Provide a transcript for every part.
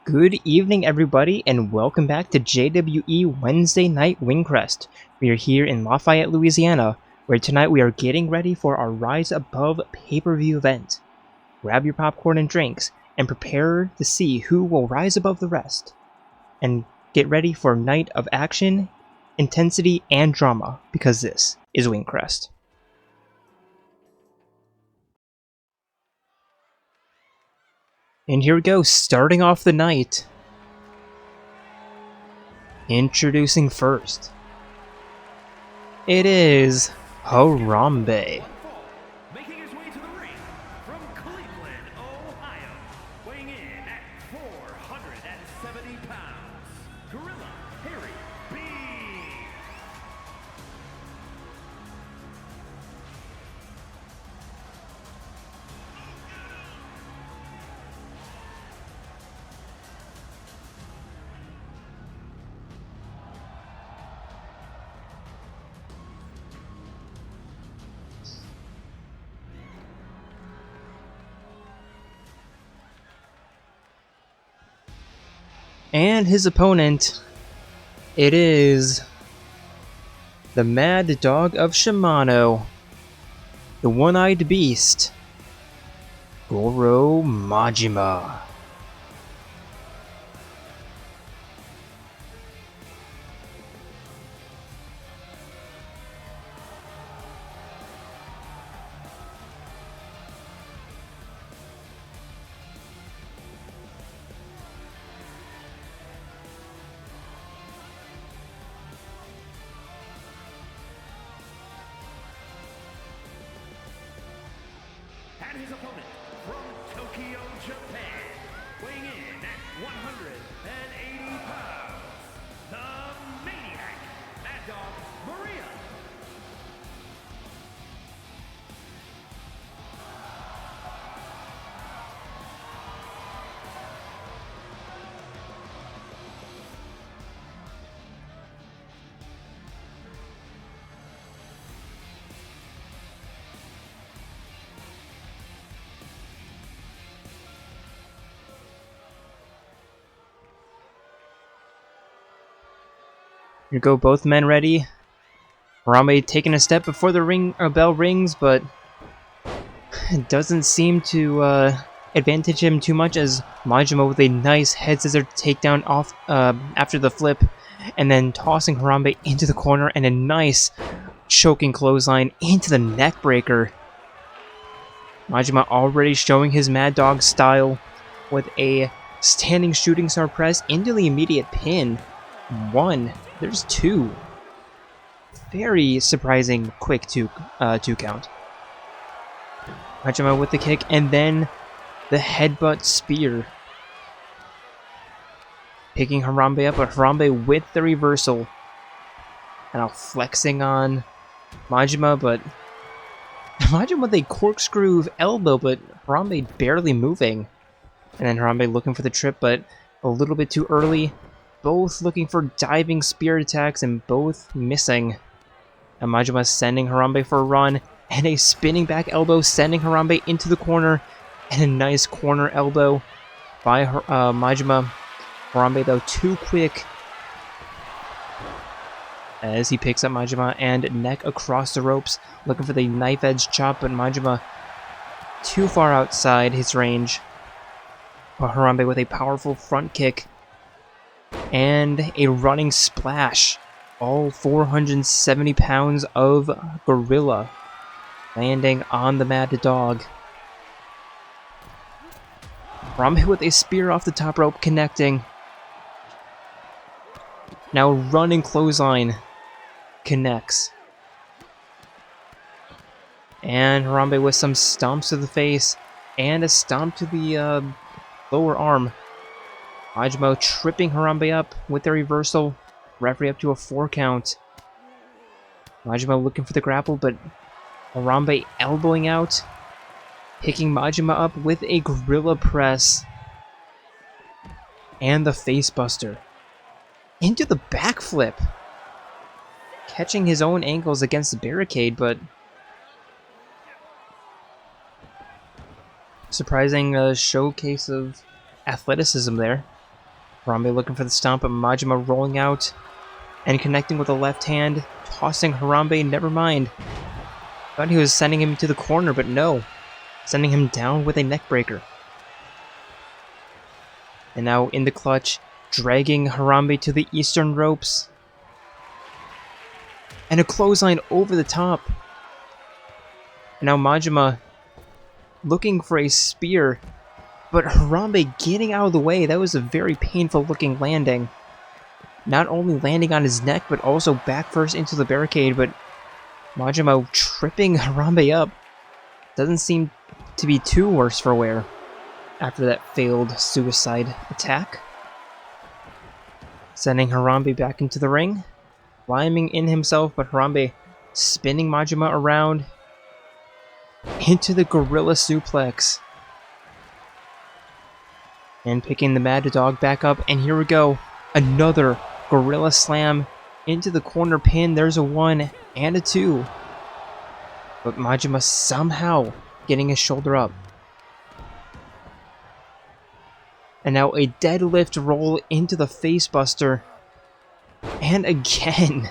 Good evening, everybody, and welcome back to JWE Wednesday Night Wingcrest. We are here in Lafayette, Louisiana, where tonight we are getting ready for our Rise Above pay-per-view event. Grab your popcorn and drinks, and prepare to see who will rise above the rest. And get ready for a night of action, intensity, and drama, because this is Wingcrest. And here we go, starting off the night. Introducing first. It is Harambe. Making his way to the ring from Cleveland, Ohio, weighing in at 470 pounds, Gorilla Harry B. And his opponent, it is the Mad Dog of Shimano, the One-Eyed Beast, Goro Majima. And his opponent from Tokyo, Japan, weighing in at 180 pounds, the Maniac, Mad Dog Maria. Here go both men ready. Harambe taking a step before the bell rings, but it doesn't seem to advantage him too much, as Majima with a nice head scissor takedown off after the flip, and then tossing Harambe into the corner and a nice choking clothesline into the neck breaker. Majima already showing his Mad Dog style with a standing shooting star press into the immediate pin. One. There's two. Very surprising quick two count. Majima with the kick and then the headbutt spear. Picking Harambe up, but Harambe with the reversal. And now flexing on Majima, but Majima with a corkscrew elbow, but Harambe barely moving. And then Harambe looking for the trip, but a little bit too early. Both looking for diving spear attacks and both missing. And Majima sending Harambe for a run, and a spinning back elbow sending Harambe into the corner, and a nice corner elbow by Majima. Harambe though too quick as he picks up Majima and neck across the ropes, looking for the knife edge chop, but Majima too far outside his range. But Harambe with a powerful front kick and a running splash. All 470 pounds of Gorilla landing on the Mad Dog. Harambe with a spear off the top rope connecting. Now running clothesline connects. And Harambe with some stomps to the face and a stomp to the lower arm. Majima tripping Harambe up with the reversal. Referee up to a 4 count. Majima looking for the grapple, but Harambe elbowing out. Picking Majima up with a gorilla press. And the face buster. Into the backflip. Catching his own ankles against the barricade, but surprising showcase of athleticism there. Harambe looking for the stomp, but Majima rolling out and connecting with a left hand, tossing Harambe. Never mind. Thought he was sending him to the corner, but no. Sending him down with a neckbreaker. And now in the clutch, dragging Harambe to the eastern ropes. And a clothesline over the top. And now Majima looking for a spear, but Harambe getting out of the way. That was a very painful looking landing. Not only landing on his neck, but also back first into the barricade, but Majima tripping Harambe up. Doesn't seem to be too worse for wear after that failed suicide attack. Sending Harambe back into the ring. Climbing in himself, but Harambe spinning Majima around into the gorilla suplex. And picking the Mad Dog back up, and here we go. Another gorilla slam into the corner pin. There's a 1 and a 2. But Majima somehow getting his shoulder up. And now a deadlift roll into the facebuster. And again.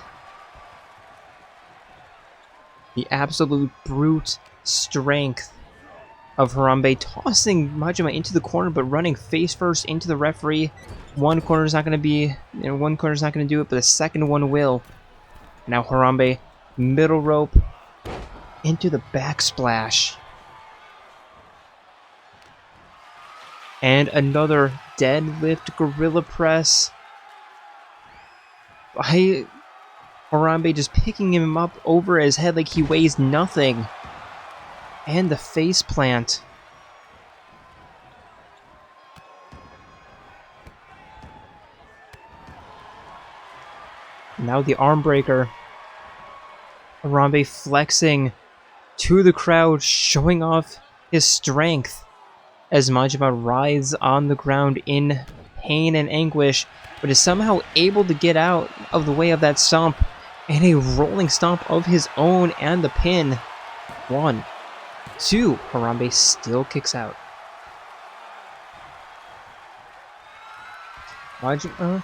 The absolute brute strength of Harambe tossing Majima into the corner, but running face first into the referee. One corner's not going to be, one corner's not going to do it, but the second one will. Now Harambe, middle rope into the backsplash. And another deadlift gorilla press by Harambe, just picking him up over his head like he weighs nothing. And the face plant. Now the arm breaker. Harambe flexing to the crowd, showing off his strength as Majima writhes on the ground in pain and anguish, but is somehow able to get out of the way of that stomp, and a rolling stomp of his own and the pin. 1, 2, Harambe still kicks out. Majima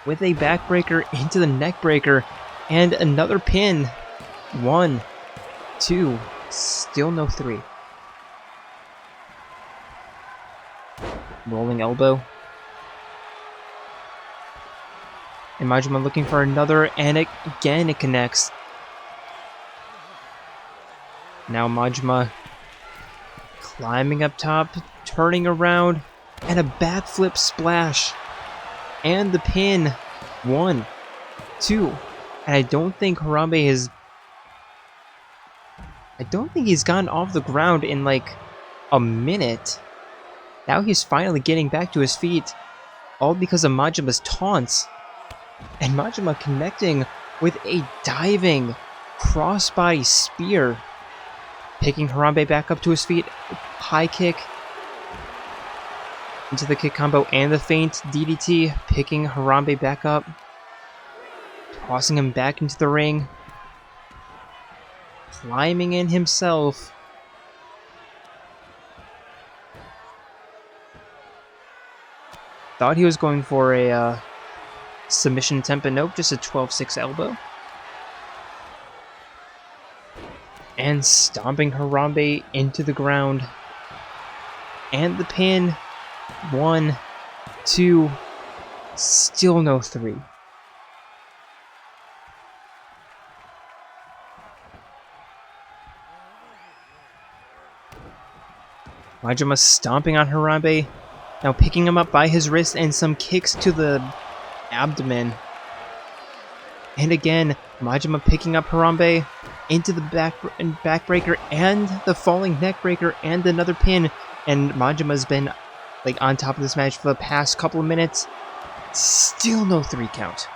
with a backbreaker into the neckbreaker, and another pin. 1, 2, still no 3. Rolling elbow. And Majima looking for another, and again it connects. Now Majima climbing up top, turning around, and a backflip splash. And the pin. 1, 2. And I don't think Harambe has... I don't think he's gotten off the ground in like a minute. Now he's finally getting back to his feet. All because of Majima's taunts. And Majima connecting with a diving crossbody spear. Picking Harambe back up to his feet. High kick. Into the kick combo and the feint DDT. Picking Harambe back up. Tossing him back into the ring. Climbing in himself. Thought he was going for a submission attempt, but nope, just a 12-6 elbow. And stomping Harambe into the ground. And the pin. 1, 2, still no 3. Majima stomping on Harambe. Now picking him up by his wrist and some kicks to the abdomen. And again, Majima picking up Harambe into the backbreaker and the falling neckbreaker and another pin. And Majima's been like on top of this match for the past couple of minutes. Still no 3 count.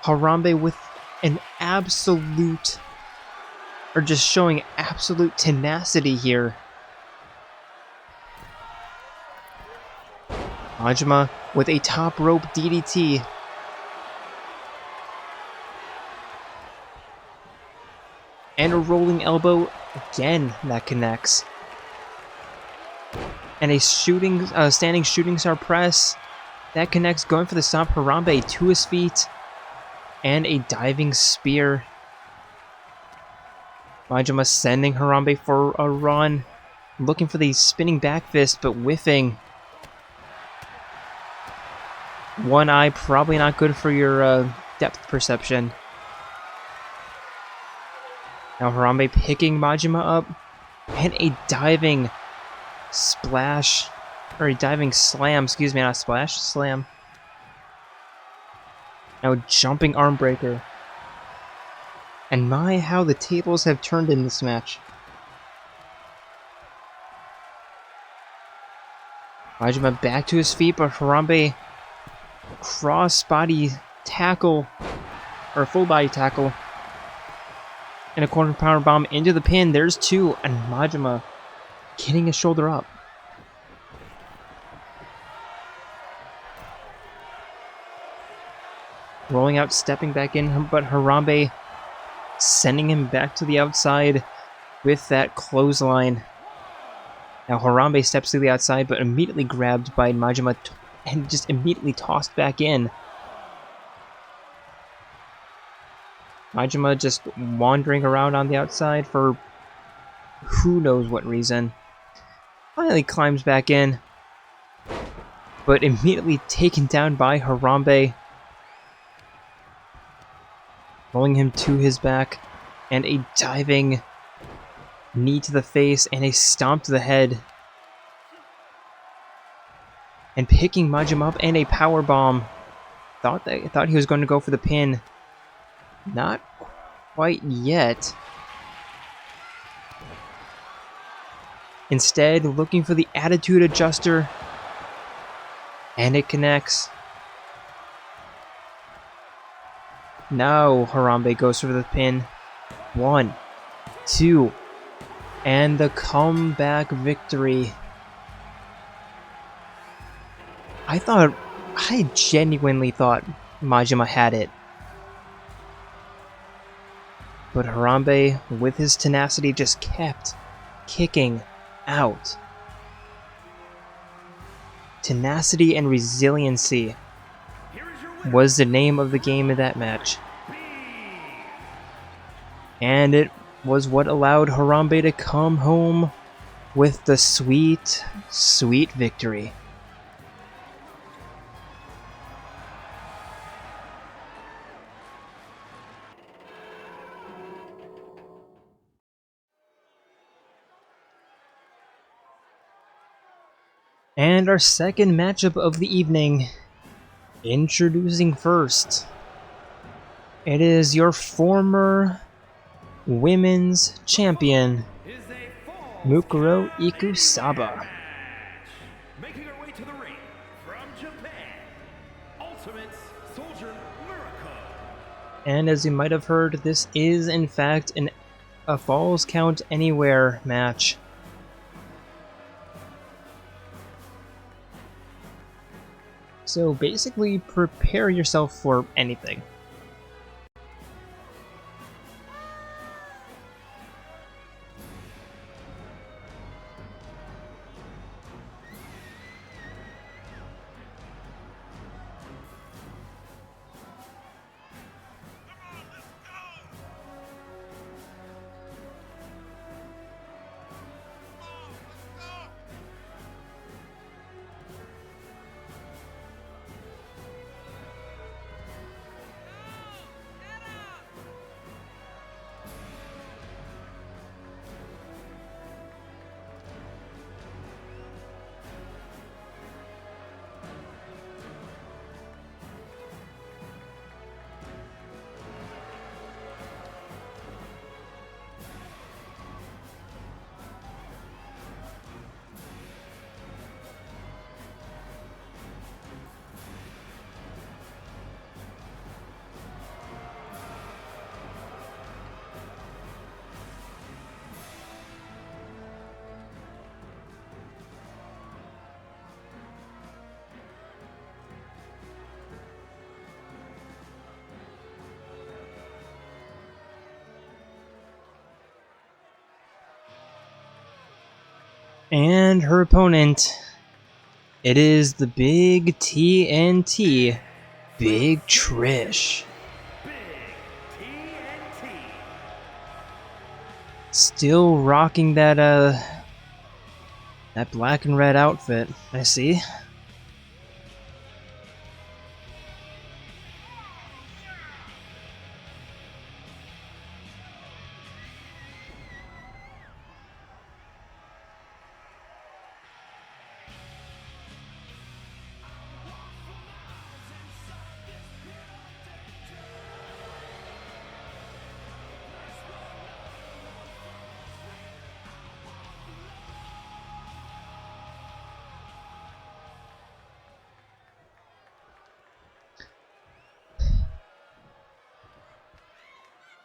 Harambe with an absolute, or just showing absolute tenacity here. Majima with a top rope DDT. And a rolling elbow again that connects. And a standing shooting star press. That connects, going for the stomp. Harambe to his feet. And a diving spear. Majima sending Harambe for a run. Looking for the spinning back fist, but whiffing. One eye, probably not good for your depth perception. Now Harambe picking Majima up. And a diving splash. Or a diving slam, excuse me, not splash, slam. Now jumping arm breaker. And my, how the tables have turned in this match. Majima back to his feet, but Harambe cross body tackle, or full body tackle. And a corner power bomb into the pin. There's two, and Majima getting his shoulder up. Rolling out, stepping back in, but Harambe sending him back to the outside with that clothesline. Now Harambe steps to the outside, but immediately grabbed by Majima and just immediately tossed back in. Majima just wandering around on the outside for who knows what reason. Finally climbs back in, but immediately taken down by Harambe. Rolling him to his back, and a diving knee to the face, and a stomp to the head. And picking Majima up, and a power bomb. Thought he was going to go for the pin. Not quite yet. Instead, looking for the attitude adjuster. And it connects. Now Harambe goes for the pin. 1, 2, and the comeback victory. I genuinely thought Majima had it. But Harambe, with his tenacity, just kept kicking out. Tenacity and resiliency was the name of the game of that match. And it was what allowed Harambe to come home with the sweet, sweet victory. And our second matchup of the evening, introducing first, it is your former women's champion, Mukuro Ikusaba. Making her way to the ring from Japan, Ultimate Soldier Miracle. And as you might have heard, this is in fact a Falls Count Anywhere match. So basically, prepare yourself for anything. And her opponent, it is the big TNT, Big Trish. Big TNT. Still rocking that that black and red outfit, I see.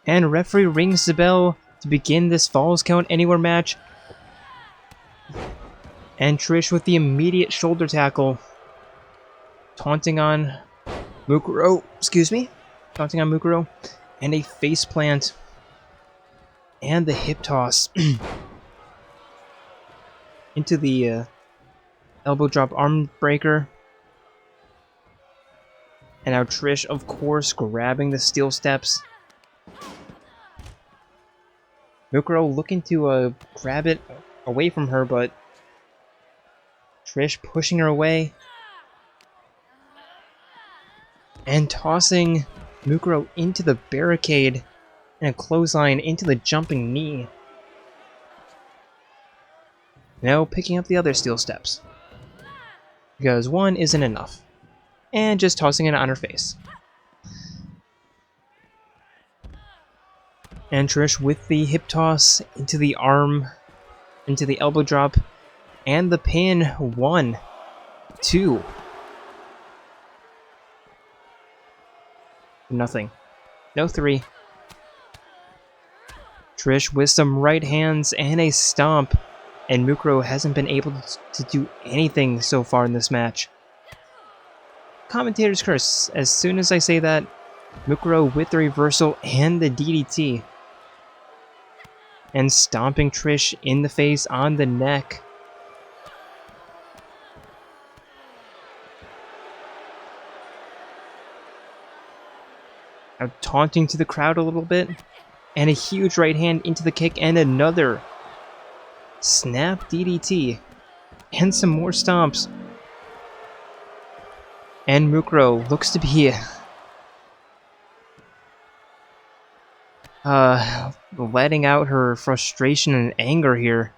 And referee rings the bell to begin this Falls Count Anywhere match. And Trish with the immediate shoulder tackle. Taunting on Mukuro, taunting on Mukuro. And a face plant. And the hip toss. Into the elbow drop arm breaker. And now Trish, of course, grabbing the steel steps. Mukuro looking to grab it away from her, but Trish pushing her away. And tossing Mukuro into the barricade and a clothesline into the jumping knee. Now picking up the other steel steps. Because one isn't enough. And just tossing it on her face. And Trish with the hip toss into the arm, into the elbow drop, and the pin. 1, 2. Nothing. No 3. Trish with some right hands and a stomp, and Mukuro hasn't been able to do anything so far in this match. Commentators curse as soon as I say that. Mukuro with the reversal and the DDT. And stomping Trish in the face on the neck. Now taunting to the crowd a little bit. And a huge right hand into the kick and another snap DDT. And some more stomps. And Mukuro looks to be letting out her frustration and anger here.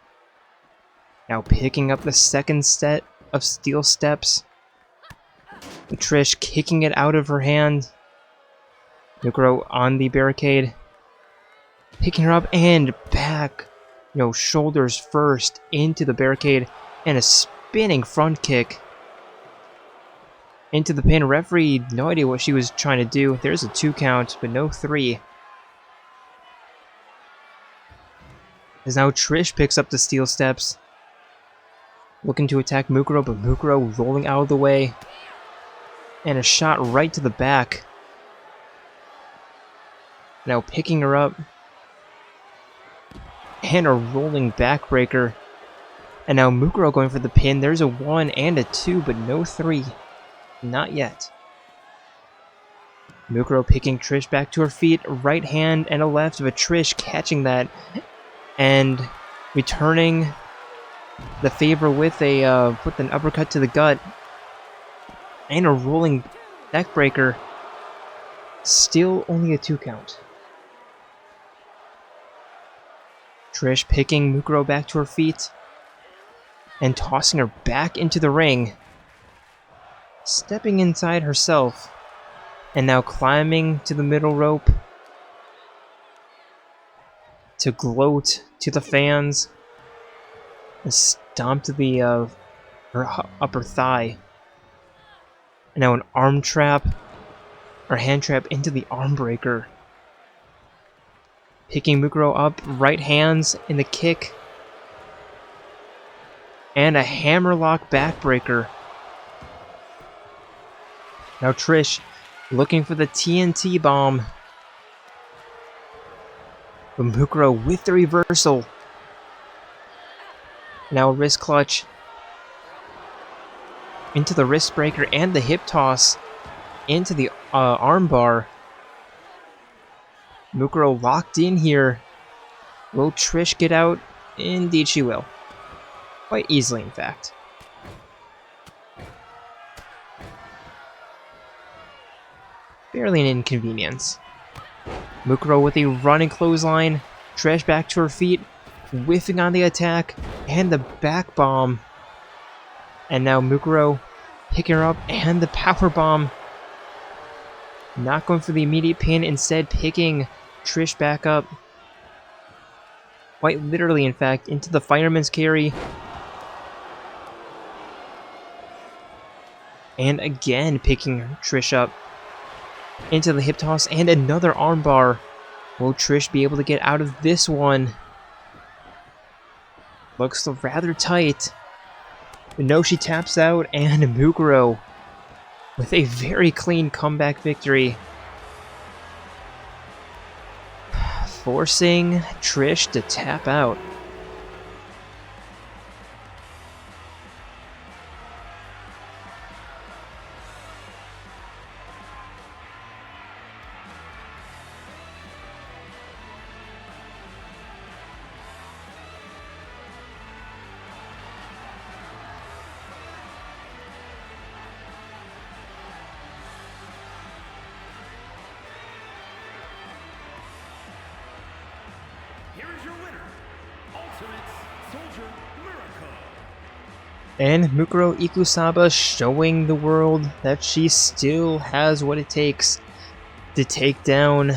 Now picking up the second set of steel steps. Trish kicking it out of her hand. Mukuro on the barricade. Picking her up and back. Shoulders first into the barricade. And a spinning front kick. Into the pin. Referee, no idea what she was trying to do. There's a 2 count, but no 3. As now Trish picks up the steel steps. Looking to attack Mukuro, but Mukuro rolling out of the way. And a shot right to the back. Now picking her up. And a rolling backbreaker. And now Mukuro going for the pin. There's a 1 and a 2, but no 3. Not yet. Mukuro picking Trish back to her feet. Right hand and a left, but Trish catching that. And returning the favor with an uppercut to the gut. And a rolling backbreaker. Still only a 2 count. Trish picking Mukuro back to her feet. And tossing her back into the ring. Stepping inside herself. And now climbing to the middle rope. To gloat to the fans. And stomp to the her upper thigh. And now an arm trap. Or hand trap into the arm breaker. Picking Mukuro up. Right hands in the kick. And a hammerlock backbreaker. Now Trish looking for the TNT bomb. But Mukuro with the reversal. Now wrist clutch into the wrist breaker and the hip toss into the arm bar. Mukuro locked in here. Will Trish get out? Indeed she will. Quite easily, in fact. Barely an inconvenience. Mukuro with a running clothesline. Trish back to her feet, whiffing on the attack, and the back bomb. And now Mukuro picking her up, and the power bomb. Not going for the immediate pin, instead picking Trish back up. Quite literally, in fact, into the fireman's carry. And again picking Trish up. Into the hip toss and another armbar. Will Trish be able to get out of this one? Looks rather tight. But no, she taps out, and Mukuro with a very clean comeback victory. Forcing Trish to tap out. And Mukuro Ikusaba showing the world that she still has what it takes to take down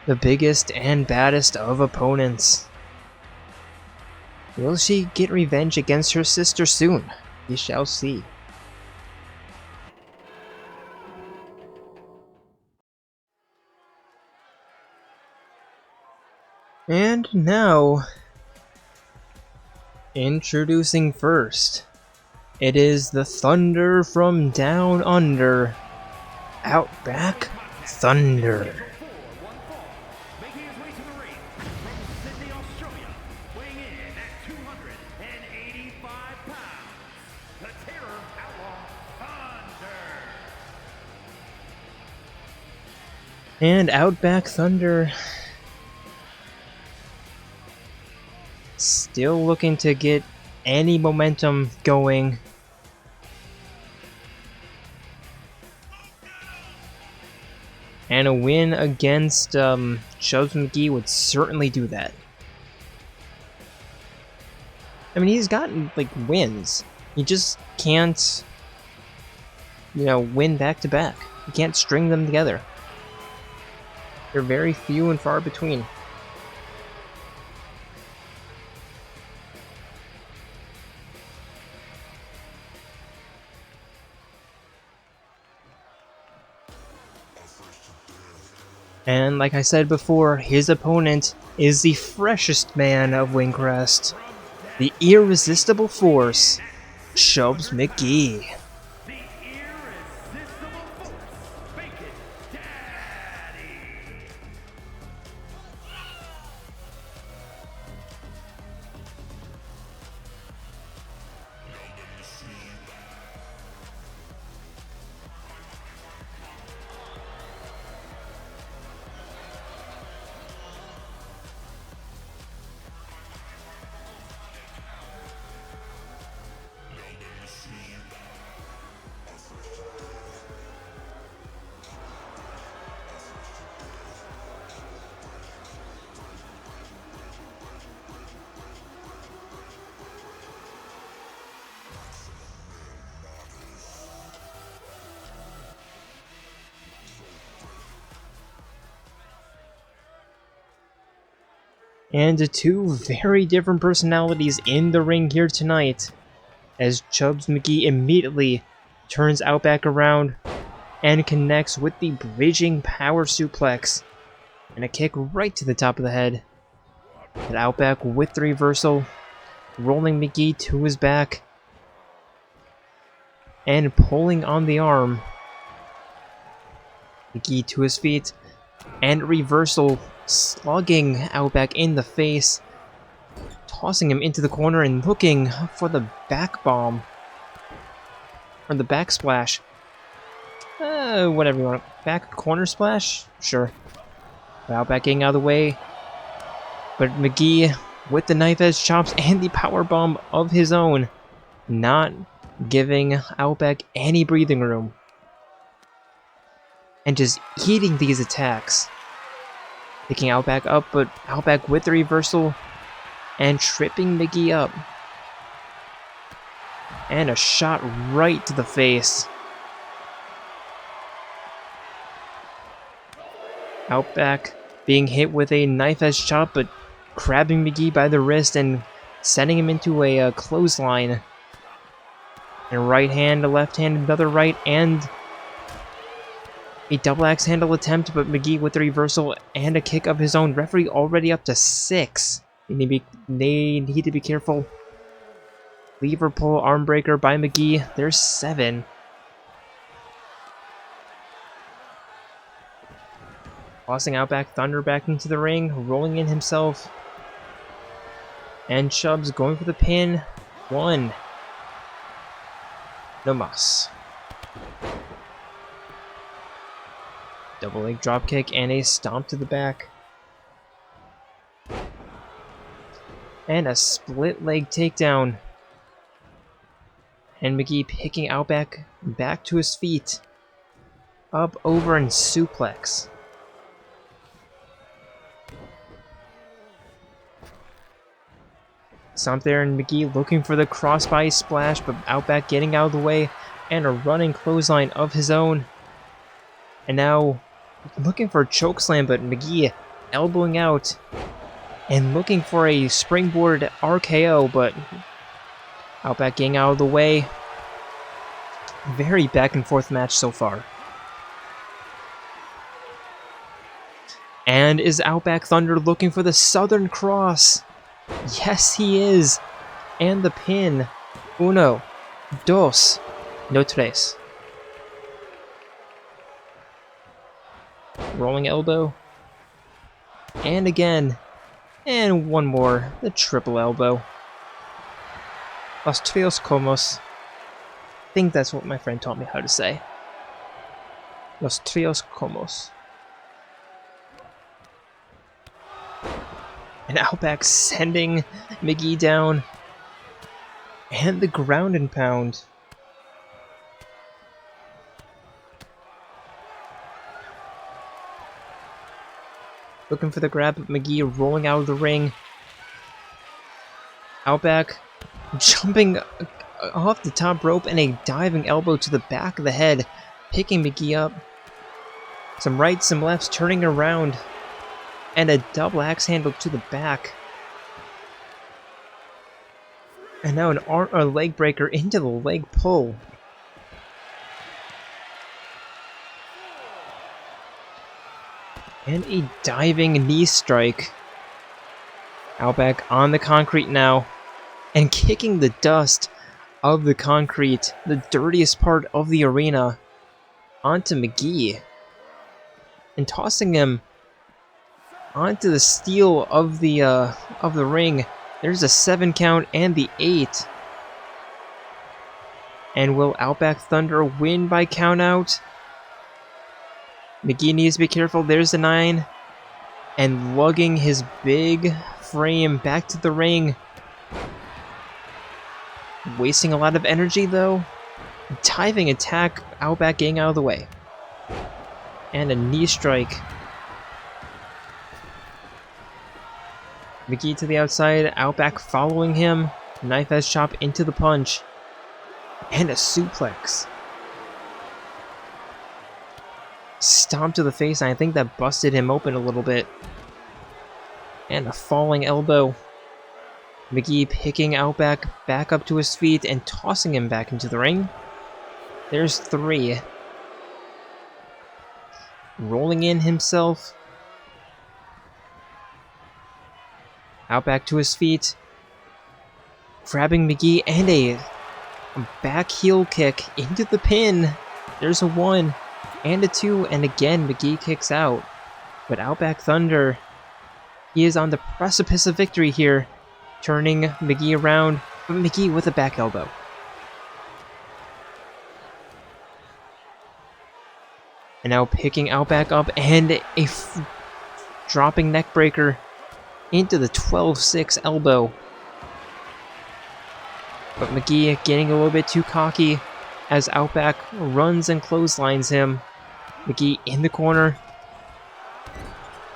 the biggest and baddest of opponents. Will she get revenge against her sister soon? We shall see. And now, introducing first, it is the Thunder from Down Under, Outback Thunder. Making his way to the ring from Sydney, Australia, weighing in at 285 pounds, the Terror Outlaw Thunder. And Outback Thunder still looking to get any momentum going. And a win against Chubbs McGee would certainly do that. I mean, he's gotten, like, wins. He just can't, win back-to-back. He can't string them together. They're very few and far between. And like I said before, his opponent is the freshest man of Wingcrest, the irresistible force, Chubbs McGee. The irresistible force, Bacon Daddy. And two very different personalities in the ring here tonight, as Chubbs McGee immediately turns Outback around and connects with the bridging power suplex and a kick right to the top of the head. And Outback with the reversal, rolling McGee to his back and pulling on the arm. McGee to his feet and reversal, slugging Outback in the face, tossing him into the corner and looking for the back bomb. Or the back splash. Whatever you want. Back corner splash? Sure. Outback getting out of the way. But McGee, with the knife edge chops and the power bomb of his own, not giving Outback any breathing room. And just eating these attacks. Picking Outback up, but Outback with the reversal and tripping McGee up. And a shot right to the face. Outback being hit with a knife edge chop, but grabbing McGee by the wrist and sending him into a clothesline. And right hand, a left hand, another right, and a double axe handle attempt, but McGee with the reversal and a kick of his own. Referee already up to 6. They need to be careful. Lever pull arm breaker by McGee. There's 7. Tossing Outback Thunder back into the ring, rolling in himself. And Chubbs going for the pin. 1. No mas. Double leg dropkick and a stomp to the back. And a split leg takedown. And McGee picking Outback back to his feet. Up, over, and suplex. Stomp there, and McGee looking for the crossbody splash, but Outback getting out of the way, and a running clothesline of his own. And now looking for a chokeslam, but McGee elbowing out and looking for a springboard RKO, but Outback getting out of the way. Very back and forth match so far. And is Outback Thunder looking for the Southern Cross? Yes, he is. And the pin. 1, 2, no tres. Rolling elbow. And again. And one more. The triple elbow. Los trios comos. I think that's what my friend taught me how to say. Los trios comos. And Outback sending McGee down. And the ground and pound. Looking for the grab, but McGee rolling out of the ring. Outback jumping off the top rope and a diving elbow to the back of the head. Picking McGee up. Some rights, some lefts, turning around. And a double axe handle to the back. And now a leg breaker into the leg pull. And a diving knee strike. Outback on the concrete now. And kicking the dust of the concrete, the dirtiest part of the arena, onto McGee. And tossing him onto the steel of the ring. There's a 7 count and the 8. And will Outback Thunder win by countout? McGee needs to be careful. There's the 9. And lugging his big frame back to the ring. Wasting a lot of energy though. Diving attack, Outback getting out of the way. And a knee strike. McGee to the outside, Outback following him. Knife edge chop into the punch. And a suplex. Stomp to the face, and I think that busted him open a little bit. And a falling elbow. McGee picking Outback back up to his feet and tossing him back into the ring. There's 3. Rolling in himself. Outback to his feet. Grabbing McGee and a back heel kick into the pin. There's a 1 and a 2, and again McGee kicks out. But Outback Thunder, he is on the precipice of victory here. turning McGee around, but McGee with a back elbow. And now picking Outback up and a dropping neckbreaker into the 12-6 elbow. But McGee getting a little bit too cocky as Outback runs and clotheslines him. McGee in the corner.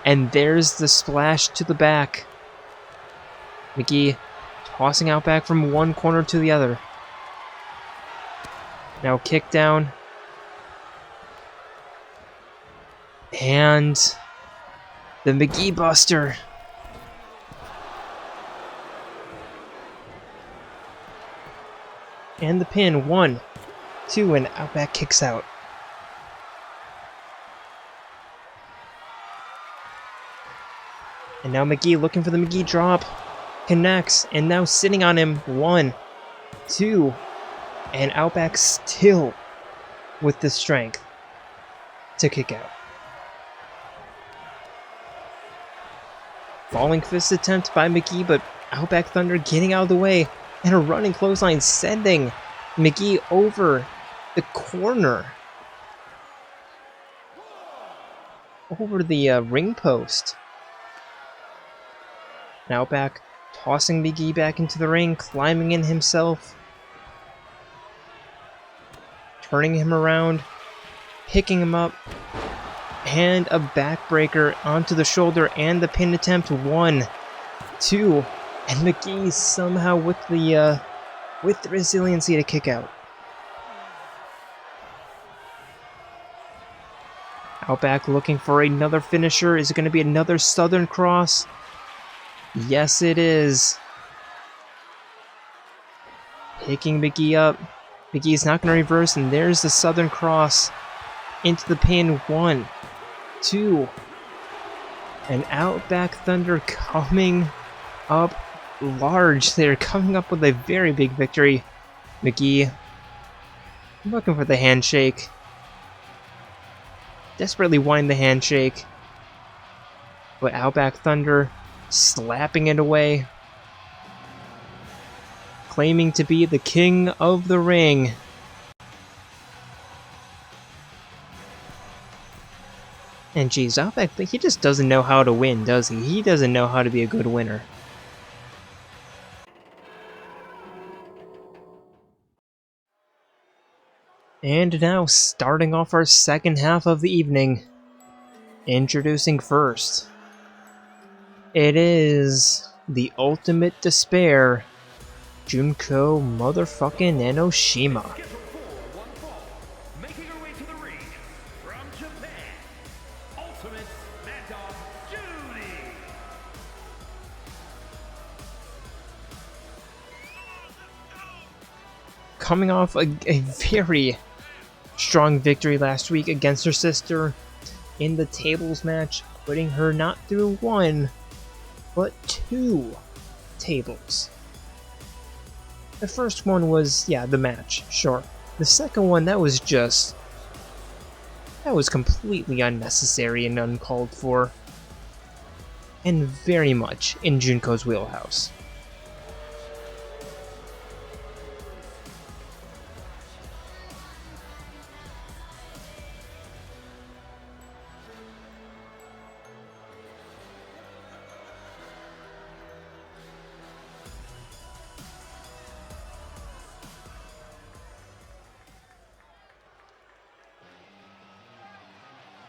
And there's the splash to the back. McGee tossing Outback from one corner to the other. Now kick down. And the McGee Buster. And the pin. 1, 2, and Outback kicks out. And now McGee looking for the McGee drop. Connects. And now sitting on him. 1, 2. And Outback still with the strength to kick out. Falling fist attempt by McGee, but Outback Thunder getting out of the way. And a running clothesline sending McGee over the corner. Over the ring post. And Outback tossing McGee back into the ring, climbing in himself. Turning him around, picking him up. And a backbreaker onto the shoulder and the pin attempt. 1, 2. And McGee somehow with the resiliency to kick out. Outback looking for another finisher. Is it going to be another Southern Cross? Yes, it is. Picking McGee up. McGee's not going to reverse, and there's the Southern Cross into the pin. 1, 2. And Outback Thunder coming up large. They're coming up with a very big victory. McGee looking for the handshake. Desperately wanting the handshake. But Outback Thunder slapping it away. Claiming to be the king of the ring. And geez, Outback, he just doesn't know how to win, does he? He doesn't know how to be a good winner. And now, starting off our second half of the evening, introducing first, it is the Ultimate Despair, Junko motherfucking Enoshima. Making her way to the ring from Japan, Ultimate Mad Dog Judy. Coming off a very strong victory last week against her sister in the tables match, putting her not through 1, but 2 tables. The first one was, yeah, the match, sure. The second one, that was completely unnecessary and uncalled for. And very much in Junko's wheelhouse.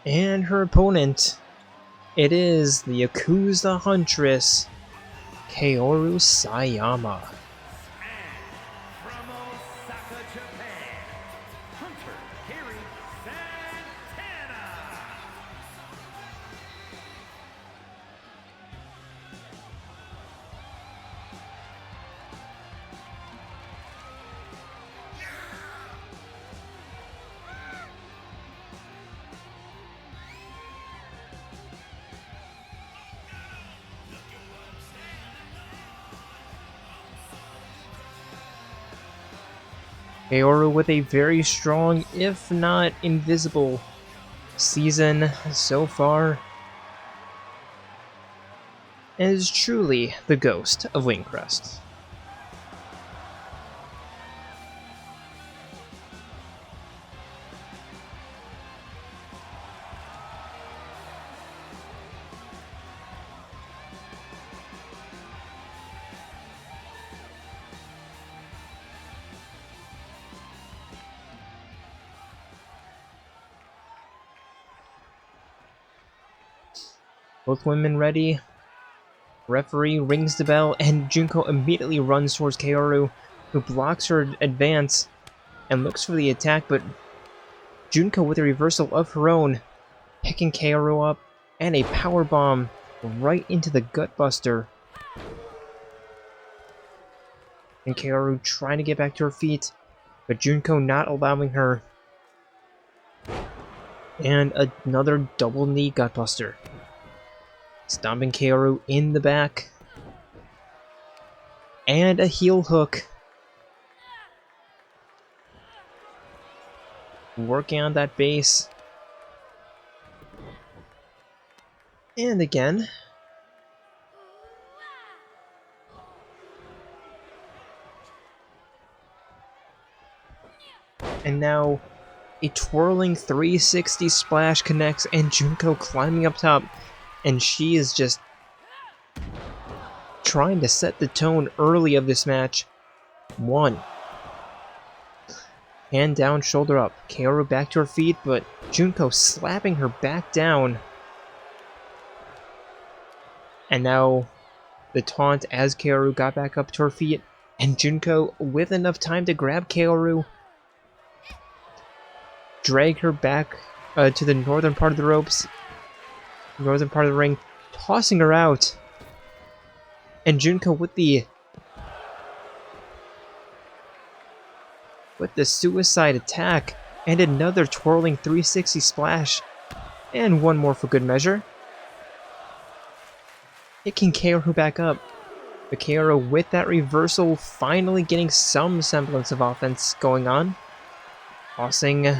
And her opponent, it is the Yakuza Huntress, Kaoru Sayama. And from Osaka, Japan, Hunter Harry Santana. Kaoru with a very strong, if not invisible, season so far. and is truly the ghost of Wingcrest. Both women ready. Referee rings the bell, and Junko immediately runs towards Kaoru, who blocks her advance and looks for the attack, but Junko with a reversal of her own, picking Kaoru up, and a power bomb right into the gutbuster. And Kaoru trying to get back to her feet, but Junko not allowing her. And another double knee gutbuster. Stomping Kaoru in the back. And a heel hook. Working on that base. And again. And now a twirling 360 splash connects, and Junko climbing up top. And she is just trying to set the tone early of this match. 1. Hand down, shoulder up. Kaoru back to her feet, but Junko slapping her back down. And now the taunt as Kaoru got back up to her feet. And Junko, with enough time to grab Kaoru, drag her back to the northern part of the ropes. Northern part of the ring, tossing her out. And Junko with the suicide attack, and another twirling 360 splash, and one more for good measure. Picking Kaoru back up, but Kaoru with that reversal finally getting some semblance of offense going on. Tossing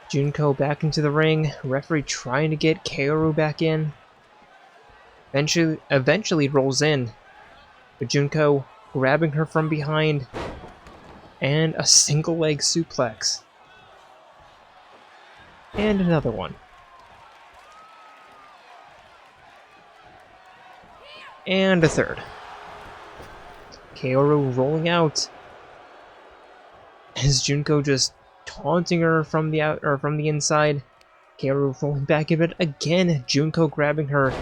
Junko back into the ring, referee trying to get Kaoru back in. Eventually rolls in, but Junko grabbing her from behind, and a single leg suplex. And another one. And a third. Kaoru rolling out, as Junko just taunting her from the inside. Kaoru rolling back a bit again. Junko grabbing her,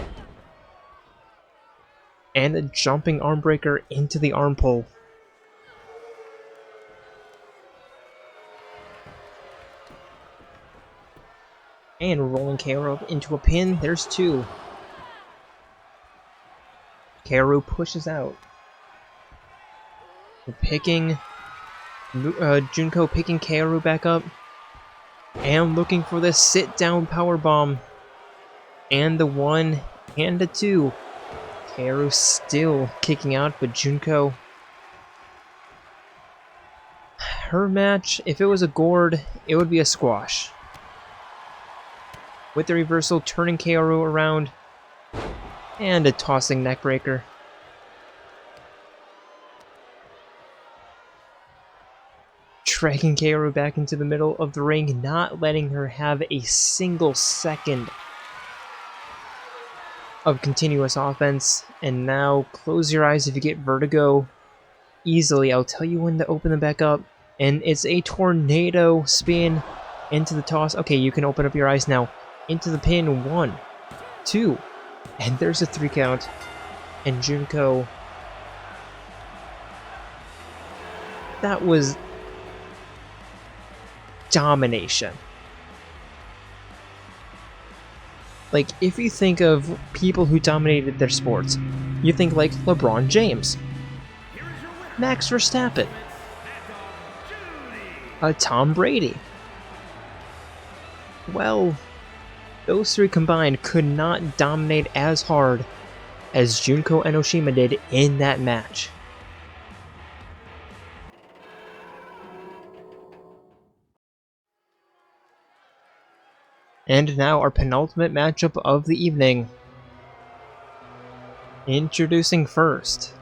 and a jumping arm breaker into the arm pull. And rolling Kaoru up into a pin. There's 2. Kaoru pushes out. Junko picking Kaoru back up. And looking for the sit-down powerbomb. And the 1 and the 2. Kaoru still kicking out, but Junko... Her match, if it was a gourd, it would be a squash. With the reversal, turning Kaoru around. And a tossing neckbreaker. Dragging Kaoru back into the middle of the ring, not letting her have a single second of continuous offense. And now, close your eyes if you get vertigo. Easily, I'll tell you when to open them back up. And it's a tornado spin into the toss. Okay, you can open up your eyes now. Into the pin. 1, 2, and there's a 3 count. And Junko... That was... domination. Like, if you think of people who dominated their sports, you think like LeBron James, Max Verstappen, Tom Brady. Well, those 3 combined could not dominate as hard as Junko Enoshima did in that match. And now our penultimate matchup of the evening. Introducing first,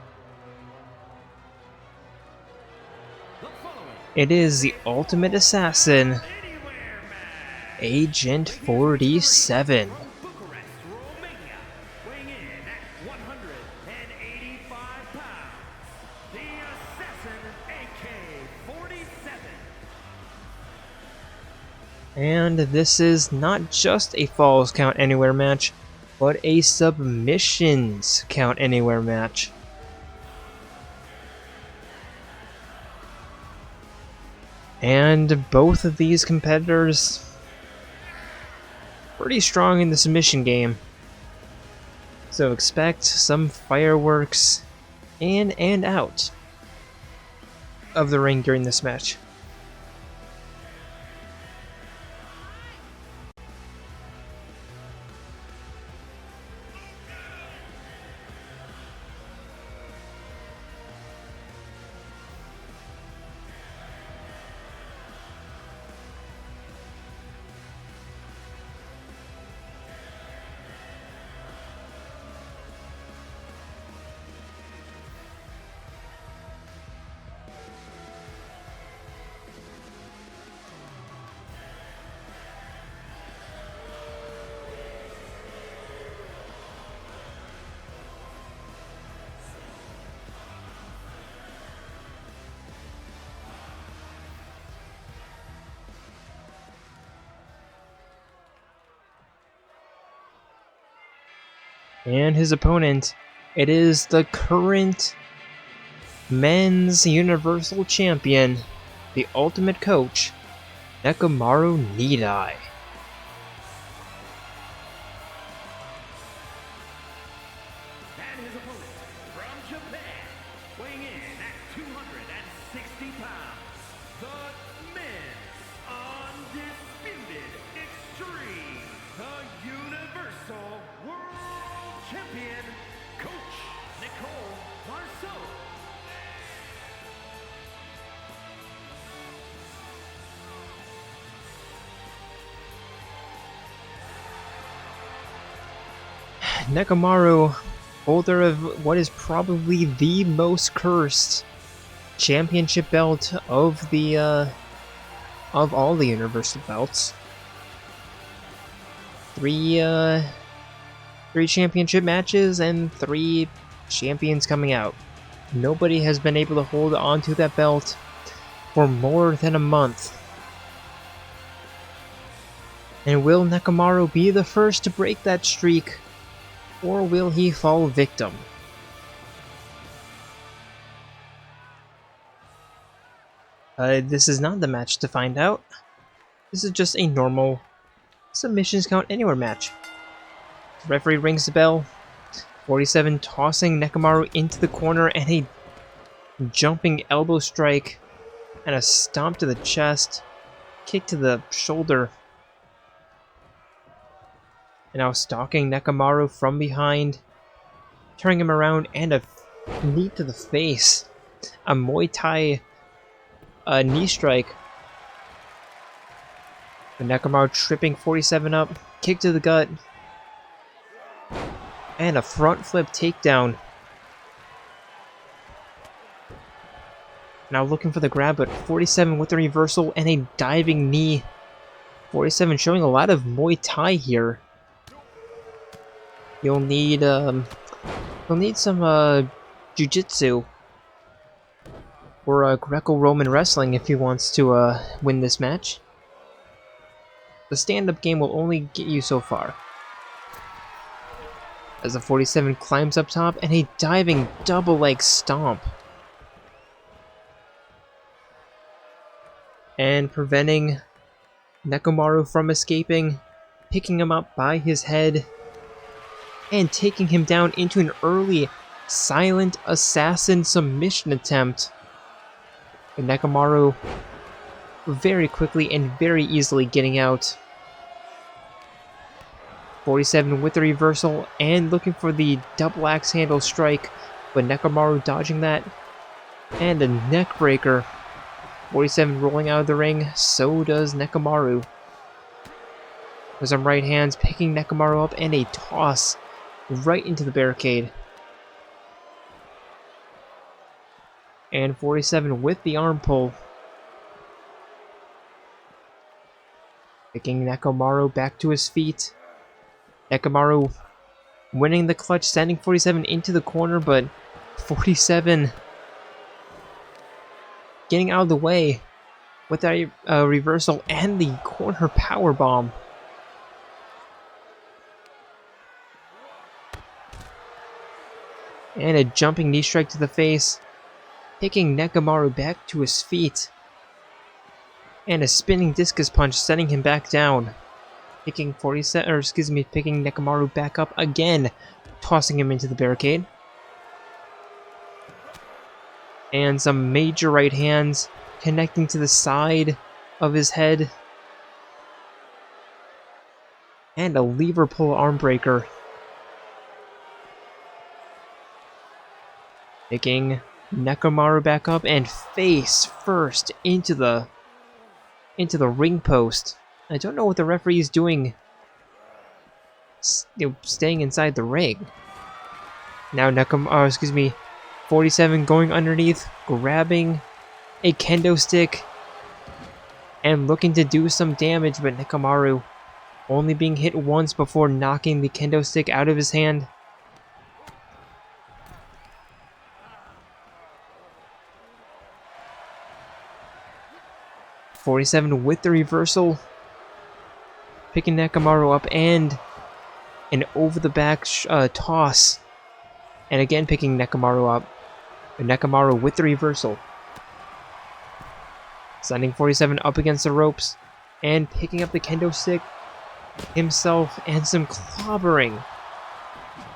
it is the Ultimate Assassin, Agent 47. Bucharest, Romania, weighing in at 185 pounds, the Assassin AK-47. And this is not just a Falls Count Anywhere match, but a Submissions Count Anywhere match. And both of these competitors pretty strong in the submission game. So expect some fireworks in and out of the ring during this match. And his opponent, it is the current Men's Universal Champion, the Ultimate Coach, Nekomaru Nidai. And his opponent from Japan, weighing in at 260 pounds, the men's undisputed extreme, the Universal World Champion, Coach Nekomaru. Nekomaru, holder of what is probably the most cursed championship belt of the of all the Universal belts. Three championship matches and 3 champions coming out. Nobody has been able to hold on to that belt for more than a month. And will Nekomaru be the first to break that streak, or will he fall victim? This is not the match to find out. This is just a normal Submissions Count Anywhere match. The referee rings the bell. 47 tossing Nekomaru into the corner, and a jumping elbow strike and a stomp to the chest, kick to the shoulder. And now stalking Nekomaru from behind, turning him around, and a knee to the face. A Muay Thai knee strike. But Nekomaru tripping 47 up, kick to the gut, and a front flip takedown. Now looking for the grab, but 47 with the reversal and a diving knee. 47 showing a lot of Muay Thai here. You'll need some jiu-jitsu or Greco-Roman wrestling if he wants to win this match. The stand-up game will only get you so far. As the 47 climbs up top, and a diving double leg stomp. And preventing Nekomaru from escaping, picking him up by his head, and taking him down into an early silent assassin submission attempt. And Nekomaru very quickly and very easily getting out. 47 with the reversal and looking for the double axe handle strike, but Nekomaru dodging that. And a neck breaker. 47 rolling out of the ring, so does Nekomaru. With some right hands, picking Nekomaru up, and a toss right into the barricade. And 47 with the arm pull. Picking Nekomaru back to his feet. Nekomaru winning the clutch, sending 47 into the corner, but 47 getting out of the way with that reversal and the corner power bomb. And a jumping knee strike to the face, picking Nekomaru back to his feet. And a spinning discus punch, sending him back down. Picking Nekomaru back up again, tossing him into the barricade. And some major right hands connecting to the side of his head. And a lever pull arm breaker. Picking Nekomaru back up and face first into the ring post. I don't know what the referee is doing, staying inside the ring. Now 47 going underneath, grabbing a kendo stick and looking to do some damage, but Nekomaru only being hit once before knocking the kendo stick out of his hand. .47 with the reversal, picking Nekomaru up and an over-the-back toss, and again picking Nekomaru up. But Nekomaru with the reversal, sending 47 up against the ropes and picking up the kendo stick himself and some clobbering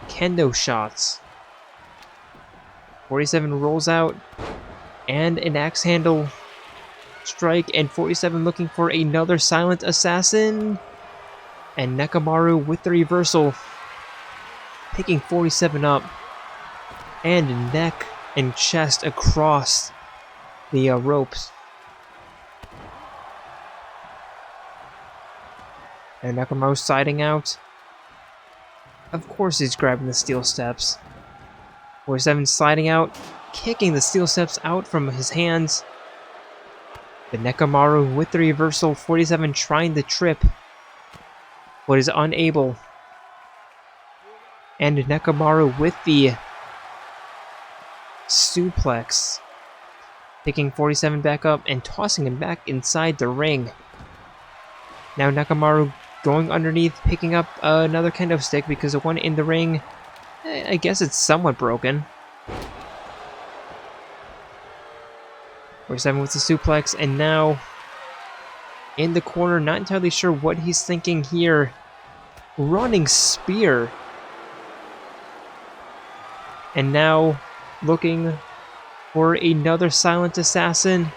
kendo shots. 47 rolls out and an axe handle strike, and 47 looking for another silent assassin, and Nekomaru with the reversal, picking 47 up and neck and chest across the ropes. And Nekomaru siding out. Of course he's grabbing the steel steps. 47 sliding out, kicking the steel steps out from his hands. But Nekomaru with the reversal, 47 trying to trip, but is unable. And Nekomaru with the suplex, picking 47 back up and tossing him back inside the ring. Now Nekomaru going underneath, picking up another kendo stick because the one in the ring, I guess it's somewhat broken. 47 with the suplex, and now in the corner, not entirely sure what he's thinking here. Running spear. And now looking for another silent assassin.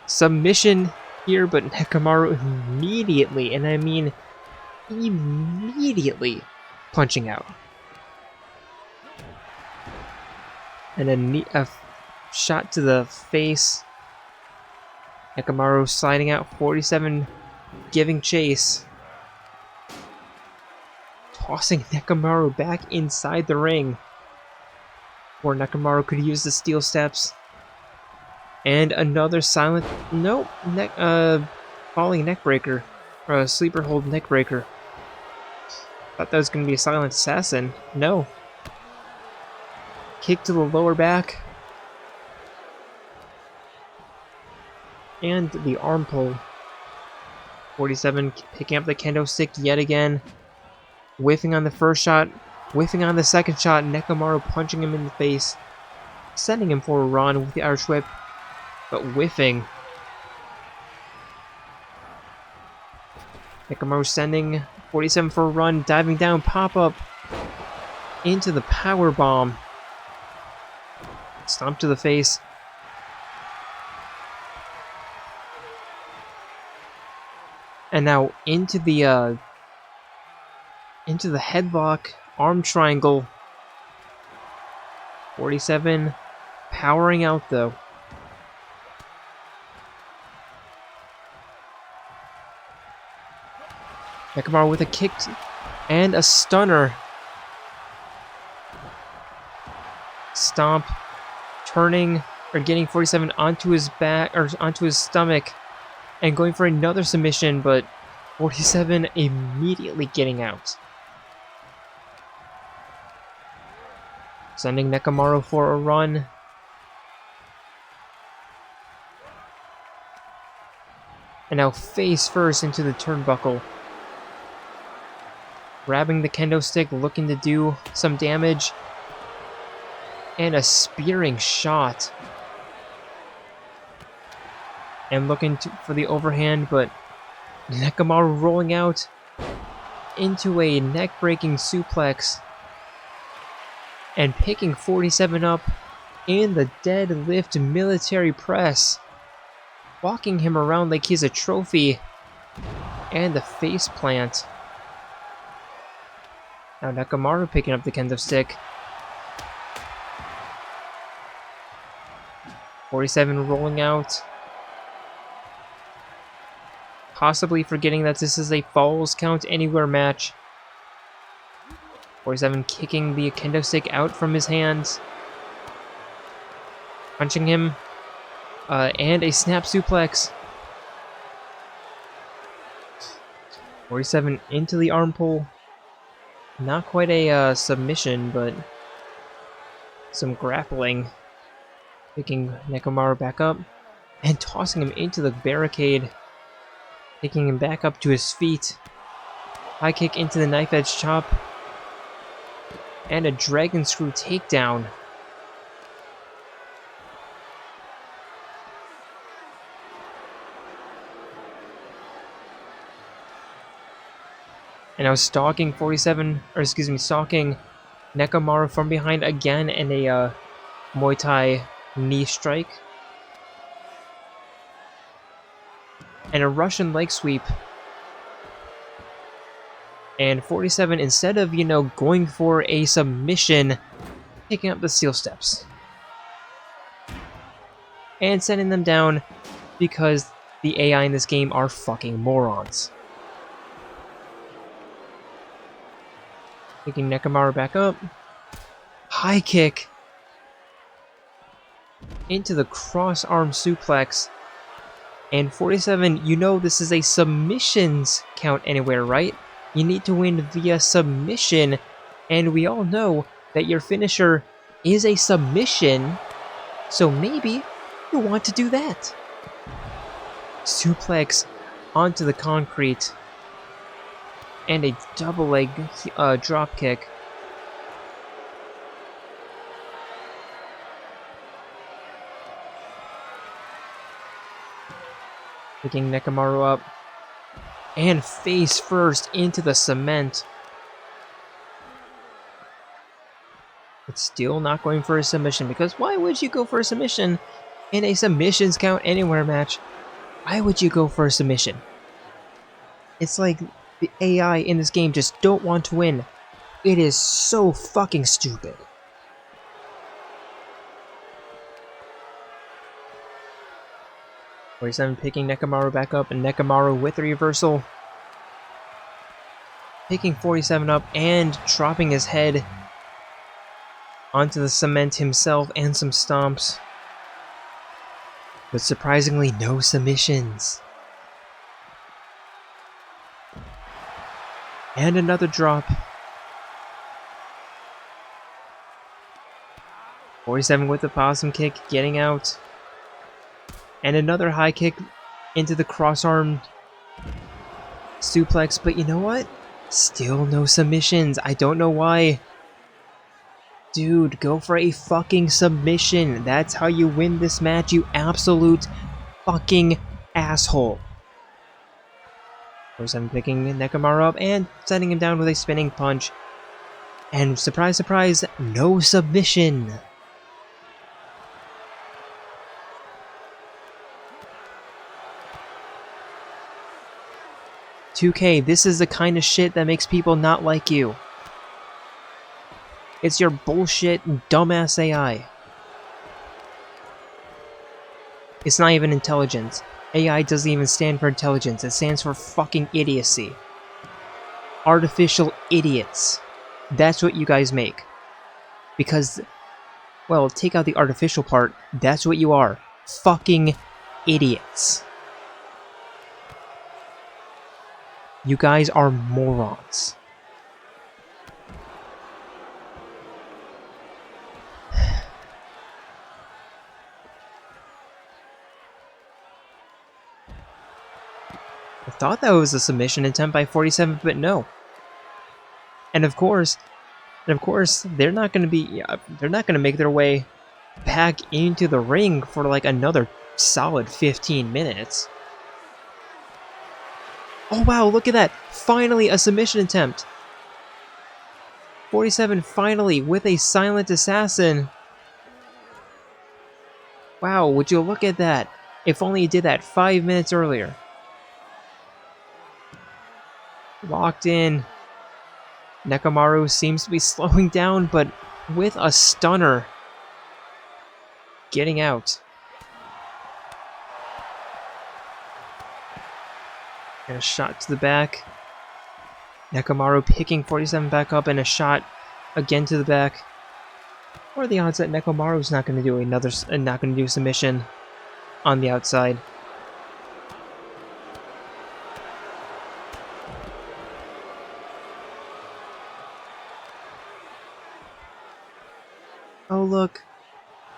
Submission here, but Nekomaru immediately, and I mean immediately, punching out. And a shot to the face. Nekomaru sliding out, 47 giving chase. Tossing Nekomaru back inside the ring, where Nekomaru could use the steel steps. And another silent, falling neck breaker, or a sleeper hold neck breaker. Thought that was going to be a silent assassin. No. Kick to the lower back. And the arm pull. 47 picking up the kendo stick yet again. Whiffing on the first shot. Whiffing on the second shot. Nekomaru punching him in the face. Sending him for a run with the Irish whip. But whiffing. Nekomaru sending 47 for a run. Diving down. Pop up. Into the power bomb. Stomp to the face. And now into the headlock, arm triangle. 47 powering out though. Nekomaru with a kick and a stunner. stomp, turning or getting 47 onto his back or onto his stomach and going for another submission, but 47 immediately getting out. Sending Nekomaru for a run. And now face first into the turnbuckle. Grabbing the kendo stick, looking to do some damage. And a spearing shot. And looking for the overhand, but Nekomaru rolling out into a neck-breaking suplex. And picking 47 up in the deadlift military press. Walking him around like he's a trophy. And the face plant. Now Nekomaru picking up the kendo stick. 47 rolling out. Possibly forgetting that this is a Falls Count Anywhere match. 47 kicking the kendo stick out from his hands. Punching him. And a snap suplex. 47 into the arm pull. Not quite a submission, but some grappling. Picking Nekomaru back up. And tossing him into the barricade. Taking him back up to his feet. High kick into the knife edge chop. And a dragon screw takedown. And now stalking 47, or excuse me, stalking Nekomaru from behind again in a Muay Thai knee strike. And a Russian leg sweep. And 47, instead of, going for a submission, picking up the steel steps. And sending them down because the AI in this game are fucking morons. Picking Nekomaru back up. High kick. Into the cross arm suplex. And 47, this is a submissions count anywhere, right? You need to win via submission, and we all know that your finisher is a submission, so maybe you want to do that. Suplex onto the concrete, and a double leg drop kick. Picking Nekomaru up. And face first into the cement. But still not going for a submission, because why would you go for a submission in a submissions count anywhere match? Why would you go for a submission? It's like the AI in this game just don't want to win. It is so fucking stupid. I'm picking Nekomaru back up, and Nekomaru with the reversal. Picking 47 up and dropping his head onto the cement himself and some stomps. But surprisingly, no submissions. And another drop. 47 with the possum kick, getting out. And another high kick into the cross-arm suplex, but you know what? Still no submissions. I don't know why. Dude, go for a fucking submission. That's how you win this match, you absolute fucking asshole. Of course, I'm picking Nekomaru up and setting him down with a spinning punch. And surprise, surprise, no submission. $2K, this is the kind of shit that makes people not like you. It's your bullshit, dumbass AI. It's not even intelligence. AI doesn't even stand for intelligence. It stands for fucking idiocy. Artificial idiots. That's what you guys make. Because Well, take out the artificial part. That's what you are. Fucking idiots. You guys are morons. I thought that was a submission attempt by 47, but no. And of course, they're not going to make their way back into the ring for like another solid 15 minutes. Oh wow, look at that! Finally a submission attempt! 47 finally with a silent assassin. Wow, would you look at that? If only he did that 5 minutes earlier. Locked in. Nekomaru seems to be slowing down, but with a stunner. Getting out. And a shot to the back. Nekomaru picking 47 back up and a shot again to the back. What are the odds that Nekomaru's not going to do not going to do submission on the outside? Oh look,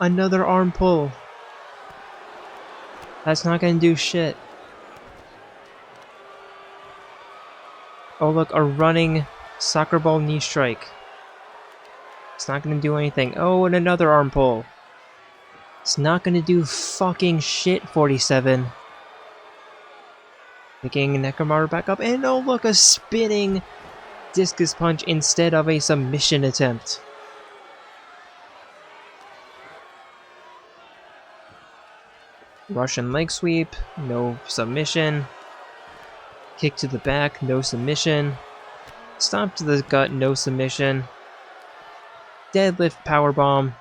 another arm pull. That's not going to do shit. Oh look, a running soccer ball knee strike. It's not going to do anything. Oh, and another arm pull. It's not going to do fucking shit, 47. Picking Nekomaru back up, and oh look, a spinning discus punch instead of a submission attempt. Russian leg sweep, no submission. Kick to the back, no submission. Stomp to the gut, no submission. Deadlift powerbomb.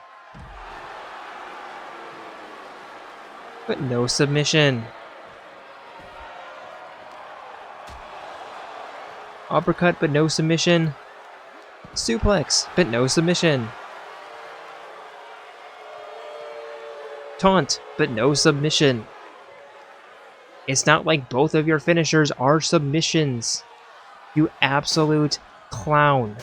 But no submission. Uppercut, but no submission. Suplex, but no submission. Taunt, but no submission. It's not like both of your finishers are submissions. You absolute clown.